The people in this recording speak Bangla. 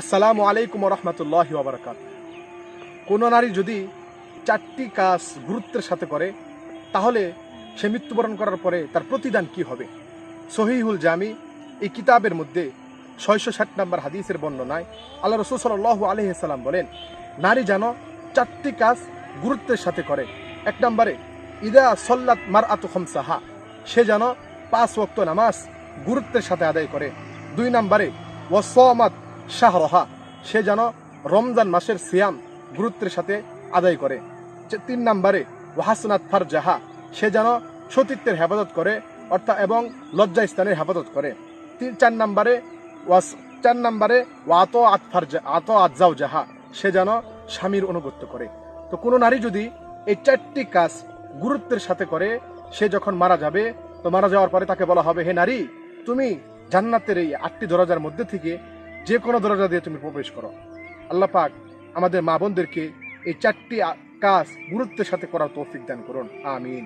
আসসালামু আলাইকুম রহমতুল্লাহি ওয়া বারাকাতুহু। কোনো নারী যদি 4টি কাজ গুরুত্বের সাথে করে তাহলে সে মৃত্যুবরণ করার পরে তার প্রতিদান কি হবে? সহিহুল জামি এই কিতাবের মধ্যে 660 নম্বর হাদিসের বর্ণনায় আল্লাহ রাসূল সাল্লাল্লাহু আলাইহি সাল্লাম বলেন, নারী যেন 4টি কাজ গুরুত্বের সাথে করে। 1 নম্বরে ইদা সল্লাত মারআতু খামসাহা, সে যেন 5 ওয়াক্ত নামাজ গুরুত্বের সাথে আদায় করে। 2 নম্বরে ওয়াসামাত শাহরহা, সে যেন রমজান মাসের সিয়াম গুরুত্বের সাথে আদায় করে। 3 নম্বরে ওয়াহাসনাত ফারজাহা, সে যেন সতীত্বের হেফাজত করে অর্থাৎ এবং লজ্জা স্থানের হেফাজত করে। 4 নম্বরে ওয়াতো আতজাউজাহা, সে যেন স্বামীর অনুগত্য করে। তো কোনো নারী যদি এই 4টি কাজ গুরুত্বের সাথে করে, সে যখন মারা যাবে, তো মারা যাওয়ার পরে তাকে বলা হবে, হে নারী, তুমি জান্নাতের এই 8টি দরজার মধ্যে থেকে যে কোনো দরজা দিয়ে তুমি প্রবেশ করো। আল্লাহ পাক আমাদের মা বোনদেরকে এই 4টি কাজ গুরুত্বের সাথে করার তৌফিক দান করুন, আমিন।